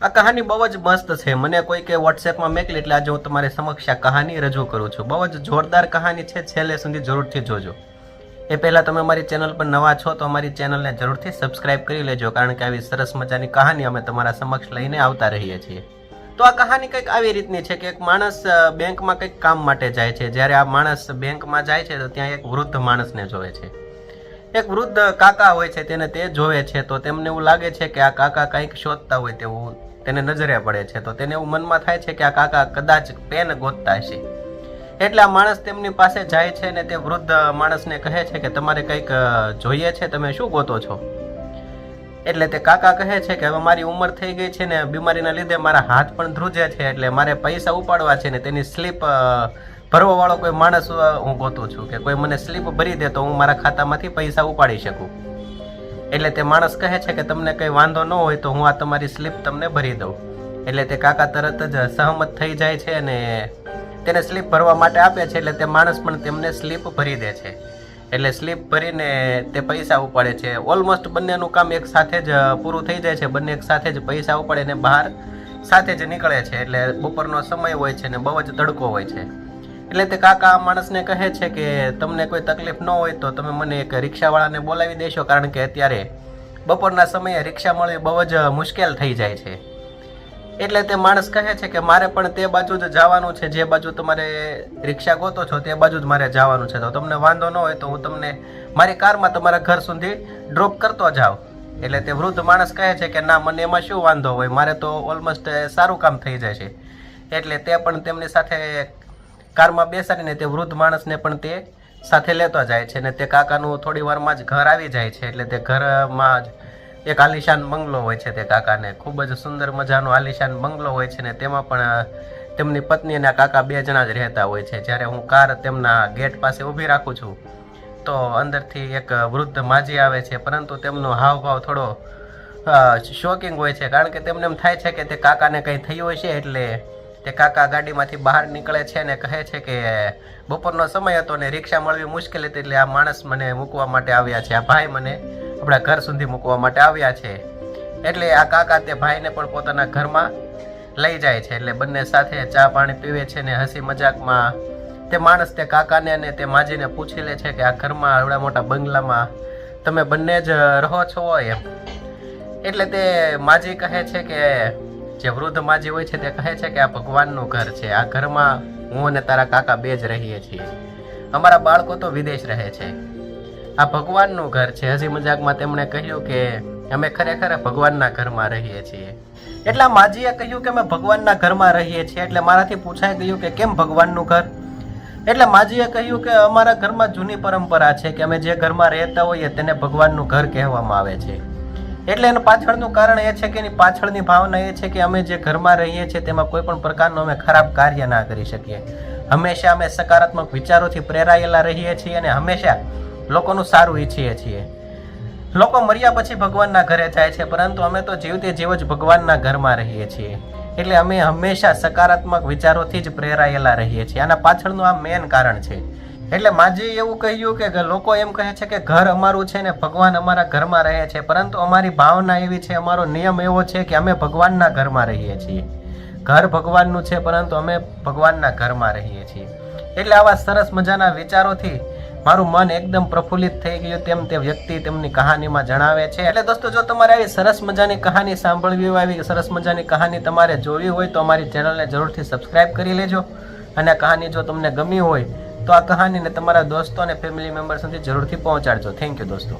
આ કહાની બહુ જ મસ્ત છે। મને કોઈ કે વોટ્સએપમાં મોકલી એટલે આજે હું તમારી સમક્ષ આ કહાની રજૂ કરું છું। બહુ જ જોરદાર કહાની છે, છેલ્લે સુધી જરૂરથી જોજો। એ પહેલાં તમે અમારી ચેનલ પર નવા છો તો અમારી ચેનલને જરૂરથી સબસ્ક્રાઇબ કરી લેજો, કારણ કે આવી સરસ મજાની કહાની અમે તમારા સમક્ષ લઈને આવતા રહીએ છીએ। તો આ કહાની કંઈક આવી રીતની છે કે એક માણસ બેંકમાં કંઈક કામ માટે જાય છે। જ્યારે આ માણસ બેંકમાં જાય છે તો ત્યાં એક વૃદ્ધ માણસને જોવે છે। એક વૃદ્ધ કાકા હોય છે, તેને તે જોવે છે તો તેમને એવું લાગે છે કે આ કાકા કંઈક શોધતા હોય તેવું તેને નજરે પડે છે। તો તેને એવું મનમાં થાય છે કે આ કાકા કદાચ પેન ગોતતા હશે, એટલે આ માણસ તેમની પાસે જાય છે ને તે વૃદ્ધ માણસને કહે છે કે તમારે કંઈક જોઈએ છે, તમે શું ગોતો છો? એટલે તે કાકા કહે છે કે હવે મારી ઉંમર થઈ ગઈ છે ને બીમારીના લીધે મારા હાથ પણ ધ્રુજે છે, એટલે મારે પૈસા ઉપાડવા છે ને તેની સ્લીપ ભરવા વાળો કોઈ માણસ હું ગોતું છું કે કોઈ મને સ્લીપ ભરી દે તો હું મારા ખાતામાંથી પૈસા ઉપાડી શકું। એટલે તે માણસ કહે છે કે તમને કંઈ વાંધો ન હોય તો હું આ તમારી સ્લીપ તમને ભરી દઉં। એટલે તે કાકા તરત જ સહમત થઈ જાય છે અને તેને સ્લીપ ભરવા માટે આપે છે। એટલે તે માણસ પણ તેમને સ્લીપ ભરી દે છે। એટલે સ્લીપ ભરીને તે પૈસા ઉપાડે છે। ઓલમોસ્ટ બંનેનું કામ એક સાથે જ પૂરું થઈ જાય છે। બંને એક સાથે જ પૈસા ઉપાડીને બહાર સાથે જ નીકળે છે। એટલે બપોરનો સમય હોય છે ને બહુ જ તડકો હોય છે। એટલે તે કાકા માણસને કહે છે કે તમને કોઈ તકલીફ ન હોય તો તમે મને એક રિક્ષાવાળાને બોલાવી દેશો, કારણ કે અત્યારે બપોરના સમયે રિક્ષા મળવી બહુ જ મુશ્કેલ થઈ જાય છે। એટલે તે માણસ કહે છે કે મારે પણ તે બાજુ જ જવાનું છે, જે બાજુ તમારે રિક્ષા ગોતો છો તે બાજુ જ મારે જવાનું છે, તો તમને વાંધો ન હોય તો હું તમને મારી કારમાં તમારા ઘર સુધી ડ્રોપ કરતો જાઉં। એટલે તે વૃદ્ધ માણસ કહે છે કે ના, મને એમાં શું વાંધો હોય, મારે તો ઓલમોસ્ટ સારું કામ થઈ જાય છે। એટલે તે પણ તેમની સાથે કારમાં બેસાડીને તે વૃદ્ધ માણસને પણ તે સાથે લેતો જાય છે ને તે કાકાનું થોડી વારમાં જ ઘર આવી જાય છે। એટલે તે ઘરમાં જ એક આલિશાન બંગલો હોય છે। તે કાકાને ખૂબ જ સુંદર મજાનો આલિશાન બંગલો હોય છે ને તેમાં પણ તેમની પત્ની અને કાકા બે જણા જ રહેતા હોય છે। જ્યારે હું કાર તેમના ગેટ પાસે ઊભી રાખું છું તો અંદરથી એક વૃદ્ધ માજી આવે છે, પરંતુ તેમનો હાવભાવ થોડો શોકિંગ હોય છે, કારણ કે તેમને એમ થાય છે કે તે કાકાને કંઈ થયું હશે। એટલે તે કાકા ગાડીમાંથી બહાર નીકળે છે ને કહે છે કે બપોરનો સમય હતો ને રિક્ષા મળવી મુશ્કેલ હતી, એટલે આ માણસ મને મૂકવા માટે આવ્યા છે, આ ભાઈ મને આપણા ઘર સુધી મૂકવા માટે આવ્યા છે। એટલે આ કાકા તે ભાઈને પણ પોતાના ઘરમાં લઈ જાય છે। એટલે બંને સાથે ચા પાણી પીવે છે ને હસી મજાકમાં તે માણસ તે કાકાને અને તે માજીને પૂછી લે છે કે આ ઘરમાં આવડા મોટા બંગલામાં તમે બંને જ રહો છો એમ? એટલે તે માજી કહે છે કે જે વૃદ્ધ માજી હોય છે તે કહે છે કે આ ભગવાનનું ઘર છે, આ ઘરમાં હું અને તારા કાકા બે જ રહીએ છીએ, અમારા બાળકો તો વિદેશ રહે છે, આ ભગવાનનું ઘર છે। હસી મજાકમાં તેમણે કહ્યું કે અમે ખરેખર ભગવાનના ઘરમાં રહીએ છીએ। એટલે માજીએ કહ્યું કે અમે ભગવાનના ઘરમાં રહીએ છીએ। એટલે મારાથી પૂછાઈ ગયું કે કેમ ભગવાનનું ઘર? એટલે માજીએ કહ્યું કે અમારા ઘરમાં જૂની પરંપરા છે કે અમે જે ઘરમાં રહેતા હોઈએ તેને ભગવાનનું ઘર કહેવામાં આવે છે। એટલે એનું પાછળનું કારણ એ છે કે એની પાછળની ભાવના એ છે કે અમે જે ઘરમાં રહીએ છીએ તેમાં કોઈ પણ પ્રકારનું અમે ખરાબ કાર્ય ના કરી શકીએ। હંમેશા અમે સકારાત્મક વિચારોથી પ્રેરાયેલા રહીએ છીએ અને હંમેશા લોકોનું સારું ઈચ્છીએ છીએ। લોકો મર્યા પછી ભગવાનના ઘરે જાય છે, પરંતુ અમે તો જીવતે જીવ જ ભગવાનના ઘરમાં રહીએ છીએ। એટલે અમે હંમેશા સકારાત્મક વિચારોથી જ પ્રેરાયેલા રહીએ છીએ। આના પાછળનું આ મેન કારણ છે। એટલે માજી એવું કહ્યું કે લોકો એમ કહે છે કે ઘર અમારું છે ને ભગવાન અમારા ઘરમાં રહે છે, પરંતુ અમારી ભાવના એવી છે, અમારો નિયમ એવો છે કે અમે ભગવાનના ઘરમાં રહીએ છીએ। ઘર ભગવાનનું છે પરંતુ અમે ભગવાનના ઘરમાં રહીએ છીએ। એટલે આવા સરસ મજાના વિચારોથી મારું મન એકદમ પ્રફુલ્લિત થઈ ગયું, તેમ તે વ્યક્તિ તેમની કહાનીમાં જણાવે છે। એટલે દોસ્તો, જો તમારે આવી સરસ મજાની કહાની સાંભળવી હોય, આવી સરસ મજાની કહાની તમારે જોવી હોય તો અમારી ચેનલને જરૂરથી સબસ્ક્રાઇબ કરી લેજો। અને આ કહાની જો તમને ગમી હોય તો આ કહાનીને તમારા દોસ્તો અને ફેમિલી મેમ્બર સુધી જરૂરથી પહોંચાડજો। થેન્ક યુ દોસ્તો।